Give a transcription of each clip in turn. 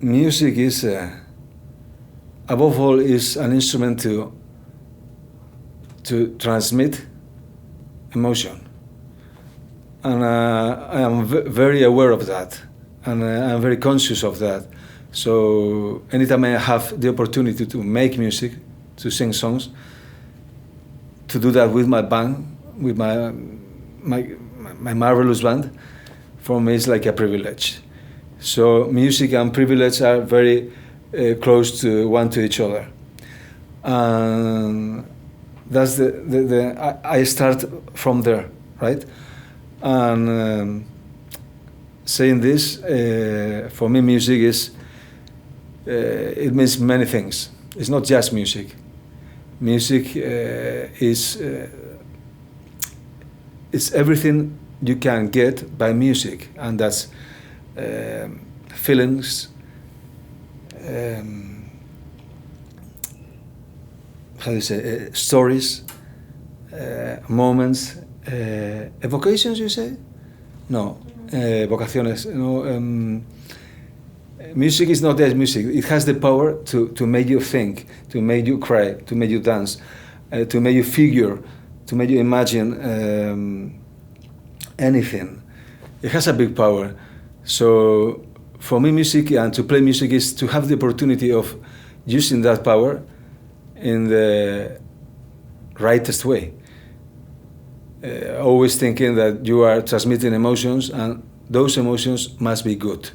music is, above all, is an instrument to transmit emotion. And I am very aware of that, and I'm very conscious of that. So anytime I have the opportunity to make music, to sing songs, to do that with my band, with my marvelous band, for me it's like a privilege. So music and privilege are very close to each other. And that's I start from there, right? And saying this, for me music is, it means many things. It's not just music. Music is it's everything you can get by music, and that's feelings, how do you say, stories, moments, evocations, you say? No, vocaciones. No, music is not just music. It has the power to make you think, to make you cry, to make you dance, to make you figure, to make you imagine anything. It has a big power. So for me, music and to play music is to have the opportunity of using that power in the rightest way. Always thinking that you are transmitting emotions, and those emotions must be good.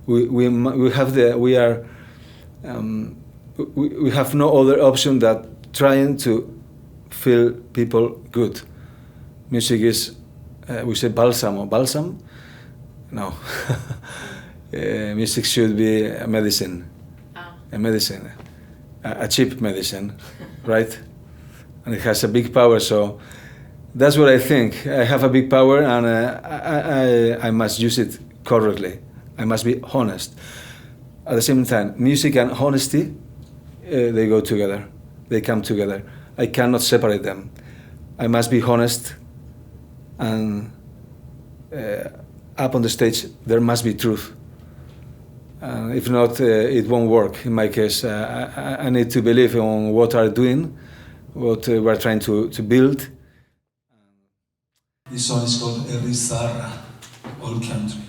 We have no other option than trying to feel people good. Music is, we say balsam or balsam? No. Music should be a medicine. A medicine. A cheap medicine, right? And it has a big power, so that's what I think. I have a big power, and I must use it correctly. I must be honest. At the same time, music and honesty, they go together. They come together. I cannot separate them. I must be honest, and up on the stage, there must be truth. If not, it won't work. In my case, I need to believe in what I'm doing, what we're trying to build. This song is called Herri Zaharra, Old Country.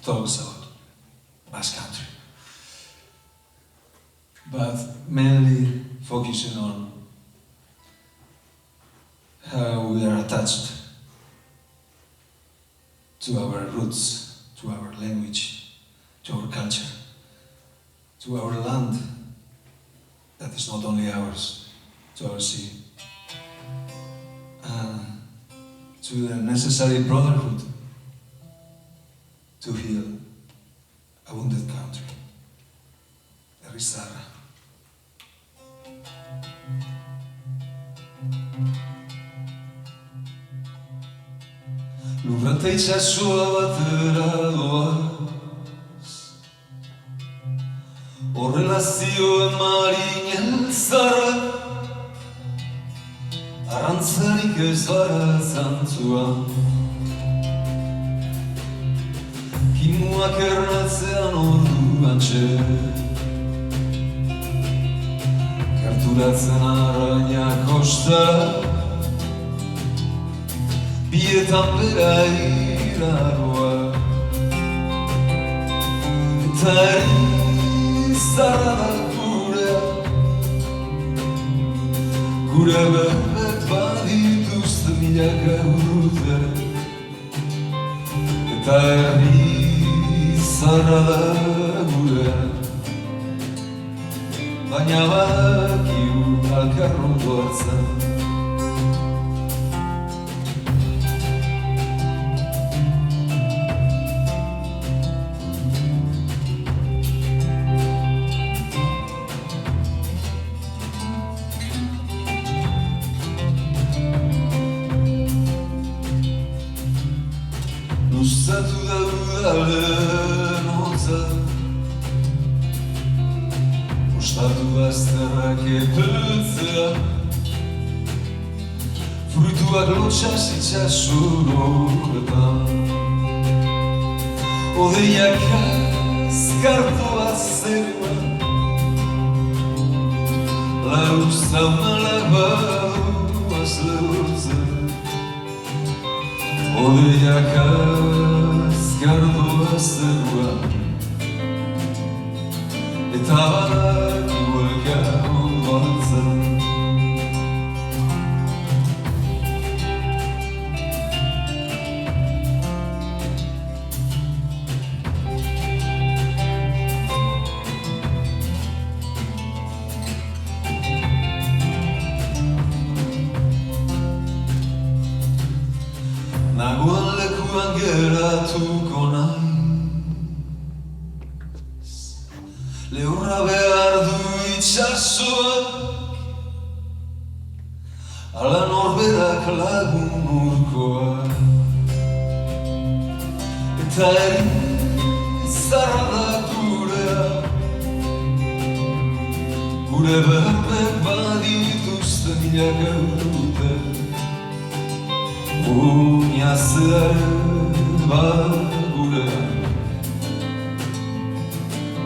Talks about Basque Country, but mainly focusing on how we are attached to our roots, to our language, to our culture, to our land that is not only ours, to our sea, and to the necessary brotherhood to heal a wounded country. Herri Zaharra. Lurrata itxasua batera doaz, horrela zioen marinen zarra, arrantzarik ez gara zantzuan. Kimuak ernatzean orduan txe, karturatzen arrainak ostara, bietan bera iraroa. Eta herri zaharra da gurea, gure berbek badituzte milaka urte. Eta herri zaharra da gurea, baina badakigu alkarrondo hartzen. Luzatu da udalen hotza, ostatu bazterrak epeltzea, fruituak lotxas itxasun horretan, Odeiak azkartua zeruan, lau zaumalak badu azleutzen. Odeiak azkartua zeruan, eta baki huelka ondoan zen. Nagoen lekuan geratuko naiz, lehorra behar du itxasoak, ala norberak lagun urkoak, eta Zaharra da gurea, gure bermek badituzte milaka urte. Uñazer bagura,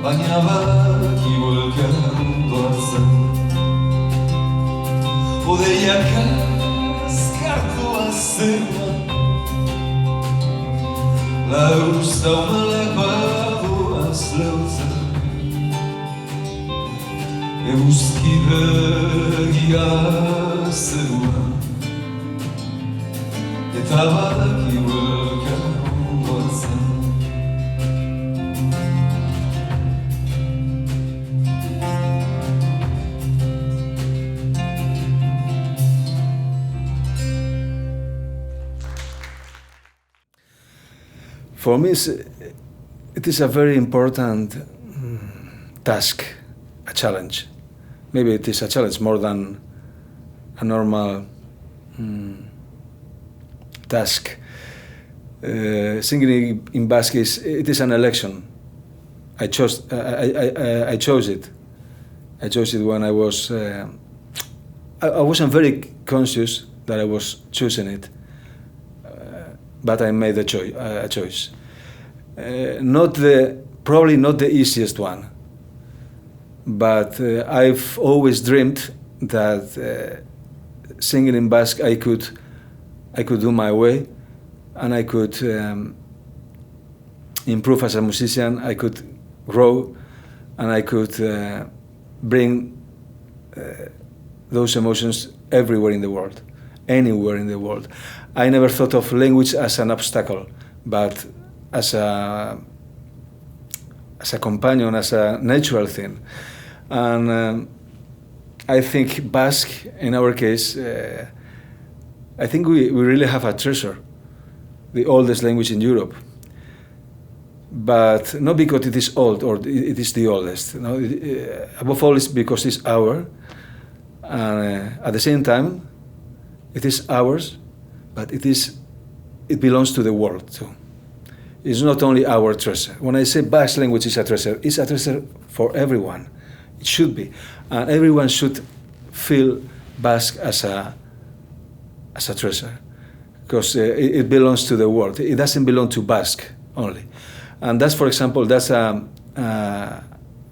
baina baki volkan doazen. Odeiak azkartua zeruan, lauztaumalak badoaz leutzen. Eguzki begia zeruan, eta badaki welkan ondoazen. For me, it is a very important task, a challenge. Maybe it is a challenge more than a normal task. Singing in Basque it is an election. I chose it. I chose it when I was. I wasn't very conscious that I was choosing it, but I made a choice. Probably not the easiest one, but I've always dreamed that singing in Basque I could do my way, and I could improve as a musician. I could grow, and I could bring those emotions everywhere in the world, anywhere in the world. I never thought of language as an obstacle, but as a companion, as a natural thing. And I think Basque, in our case, I think we really have a treasure, the oldest language in Europe. But not because it is old or it is the oldest. No? Above all, it's because it's our. And at the same time, it is ours, but it belongs to the world too. It's not only our treasure. When I say Basque language is a treasure for everyone. It should be. And everyone should feel Basque as a treasure, because it belongs to the world. It doesn't belong to Basque only. And that's, for example, that's a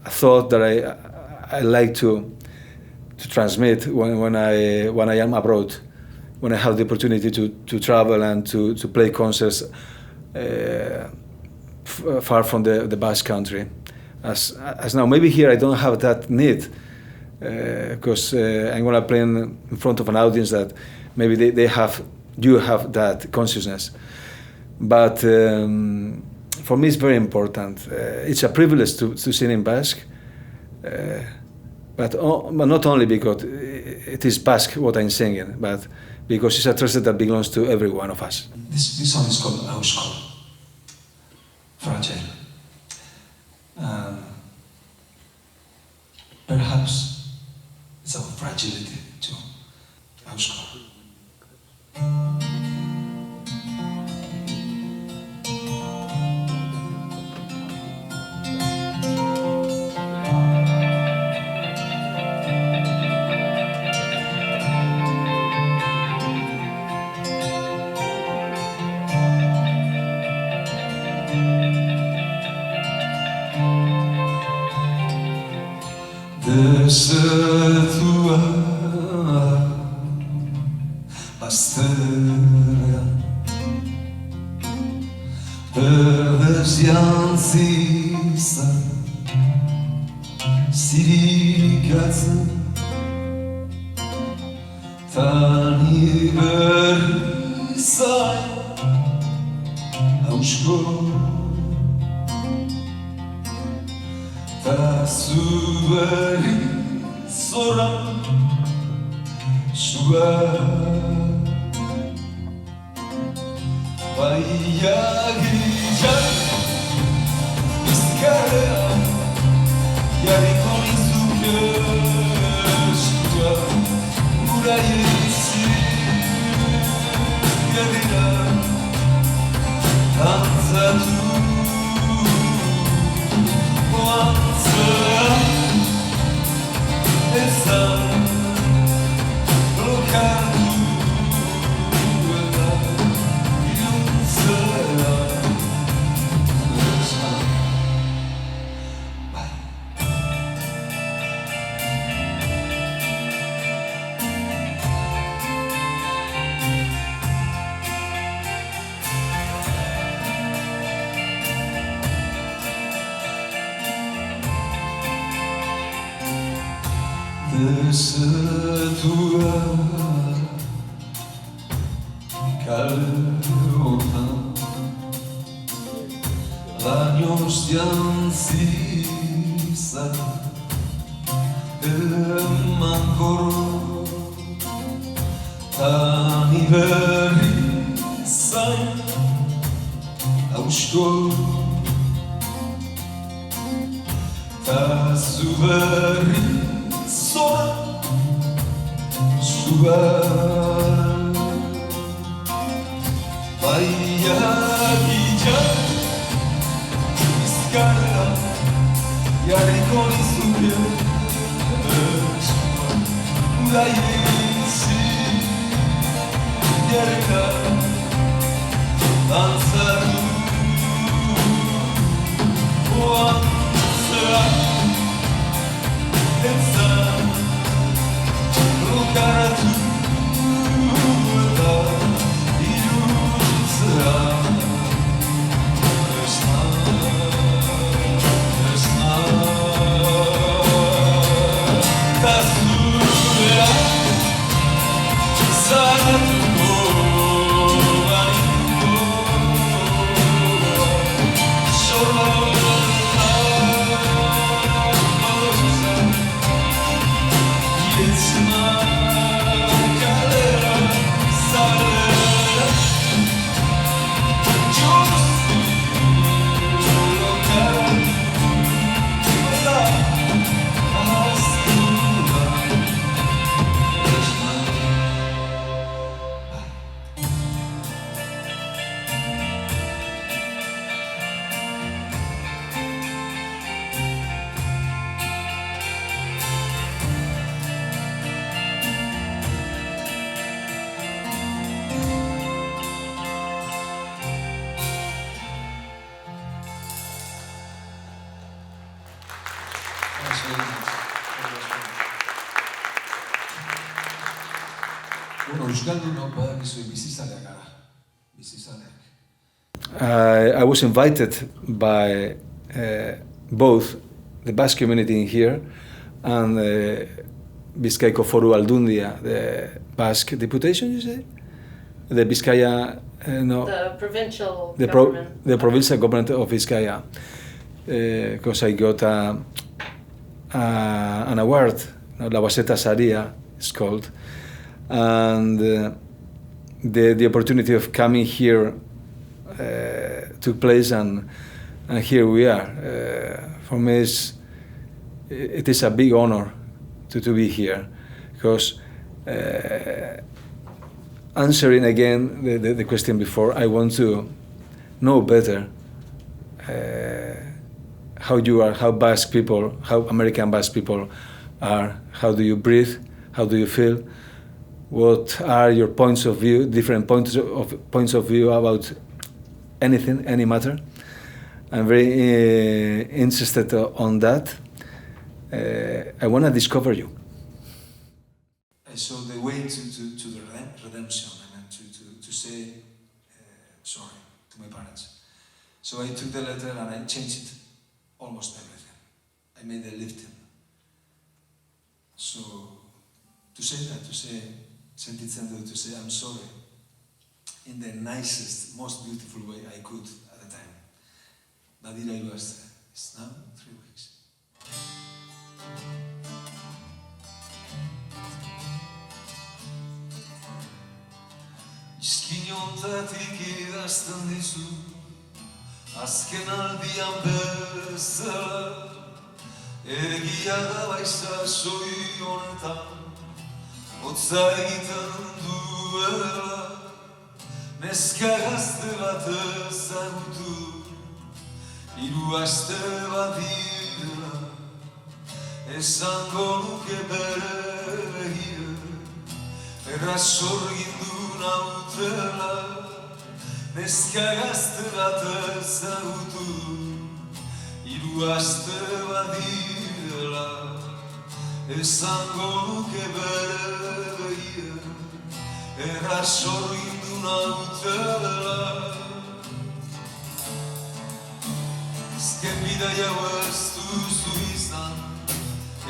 thought that I like to transmit when I am abroad, when I have the opportunity to travel and to play concerts far from the Basque Country. As now, maybe here I don't have that need, because I'm going to play in front of an audience that maybe you have that consciousness. But for me, it's very important. It's a privilege to sing in Basque, but not only because it is Basque what I'm singing, but because it's a treasure that belongs to every one of us. This song is called Hauskor, fragile. Perhaps it's our fragility too. Hauskor. Desertua Asterea Berdez jantzizan Zirikatzen Tani berri zain Hauskor Ta zu berri zoran Zua Baiagian Bizkarrea Jarriko nizuke Zua Ura jetzi Gerrira Antzatu Oantzea Ezan Blokatu Eta Iluntzea Ezan Bai Desertua Kaleotan Lainoz jantzizan Eman koro Tani berri zain Hauskor Ta zu berri Zua Baiagian Bizkarra Jarriko nizuke Zua Ura jetzi Gerrira Antzatu Oantzea Ezan Lokaratu Eta Iluntzea Esna Ta zurea Zaratuko Baniko Sorlota Yetzima Kalera Zalera Josi Lokaratu Eta Aztura Esna Euskaldunok badakizue bizizaleak gara. Bizizaleak. I was invited by both the Basque community in here and Bizkaiko Foru Aldundia, the Basque deputation, you say? The Bizkaia, no. The provincial government. The provincial government of Bizkaia. Because I got an award, La Baseta Saria, it's called. And the opportunity of coming here took place, and here we are. For me, it is a big honor to be here, because answering again the question before, I want to know better how you are, how Basque people, how American Basque people are, how do you breathe, how do you feel, what are your points of view, different points of view about anything, any matter. I'm very interested on that. I want to discover you. I saw the way to the redemption, to say sorry to my parents. So I took the letter and I changed it, almost everything. I made a lifting. So to say that, to say I'm sorry, in the nicest, most beautiful way I could at the time. Badira Hiru Aste. It's now 3 weeks. Izkinontatik idazten dizu, azken aldian bezala, egia da baiza soi honetan, hotza egiten duela, neska gazte bat ezagutu, hiru aste bat direla, esango nuke bere begia, erraz orgindu nautela, neska gazte bat ezagutu, hiru aste bat direla, esango nuke bere begia, erraz orgindu nautela. Azken bidaia ez duzu izan,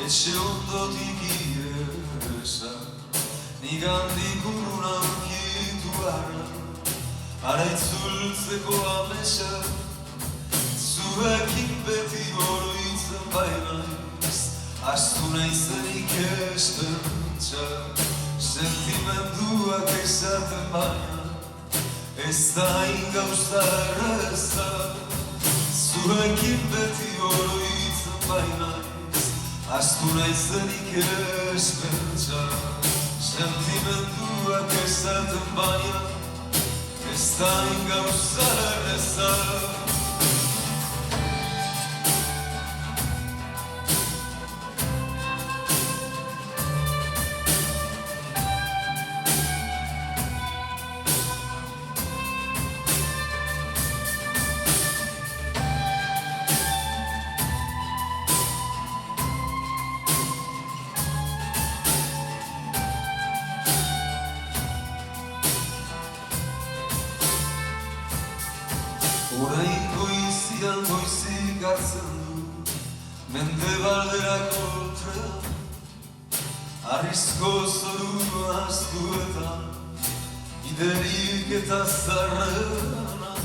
etxe ondotik iesa, nigandik urrun aurkitu ara, ara itzultzeko amesa, zuekin beti oroitzen bainaiz, astu naizenik espentsa, sentimenduak esaten baina, ez da ingauza erreza, zuekin beti oroitzen bainaiz, astu naizenik espentsa, sentimenduak esaten baina, ez da ingauza erreza. Oraingo izian goizik hartzen du, mende balderako tren, arrizko zoru aztuetan, iderik eta zarrena,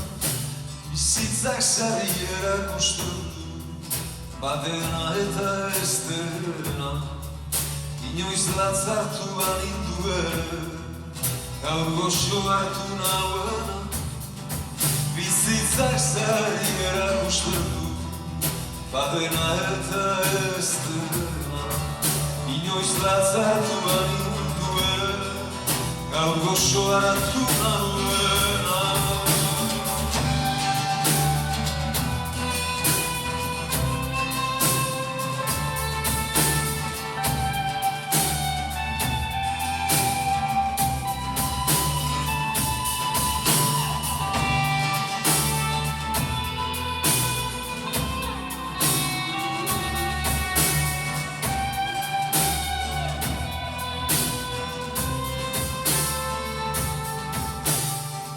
bizitzak sarri erakusten du, badena eta ez dena, inoiz latzartu banindu ere, gaur goxo hartu nahuena, bizitzak zari erakusten du, badena eta ez dena, inoiz latzartu banindu ere, gaur goxo hartu nahuena.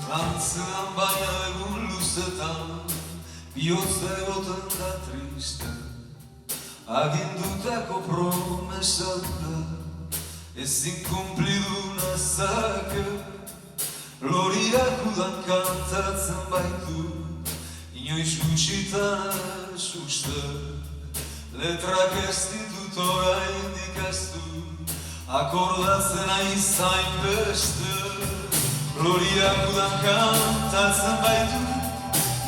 Lantzean baina egun luzetan, bihotz egoten da triste, agindutako promesa dura, ezin kumplidu nazake, loriak udan kantatzen baitu, inoiz gutxitan ez uste, letrak ez ditut oraindik ez du, akordatzen aizain beste, loriak udan kantatzen baitu,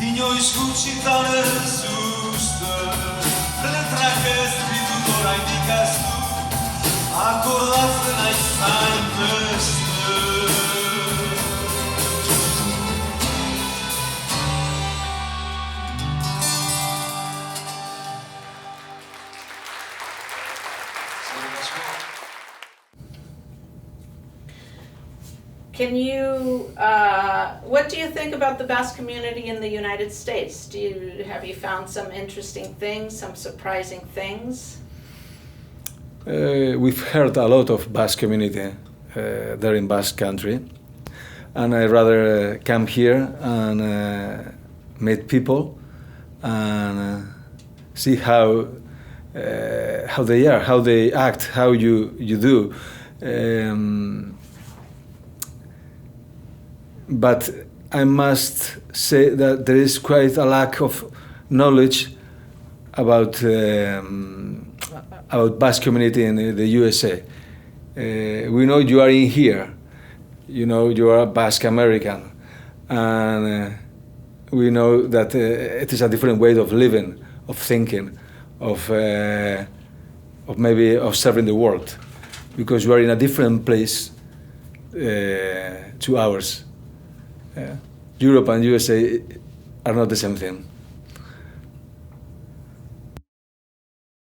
inoiz gutxitan ez uste, letrak ez ditut oraindik ez du, akordatzen aizain beste. Can you, what do you think about the Basque community in the United States? Have you found some interesting things, some surprising things? we've heard a lot of Basque community there in Basque Country, and I rather come here and meet people and see how they are, how they act, how you do. But I must say that there is quite a lack of knowledge about Basque community in the USA. We know you are in here, you know you are a Basque-American, and we know that it is a different way of living, of thinking, of maybe observing the world, because you are in a different place to ours. Europe and USA are not the same thing.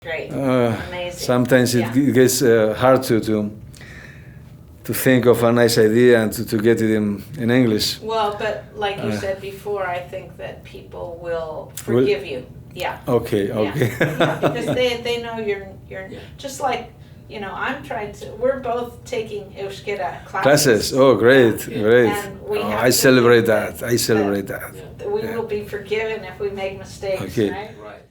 Great, amazing. Sometimes it gets hard to think of a nice idea and to get it in English. Well, but like you said before, I think that people will forgive you. Yeah. Okay. Yeah, because they know you're just like, you know, we're both taking Euskera classes. Oh, great. And I celebrate that. We will be forgiven if we make mistakes, Okay. right? Right.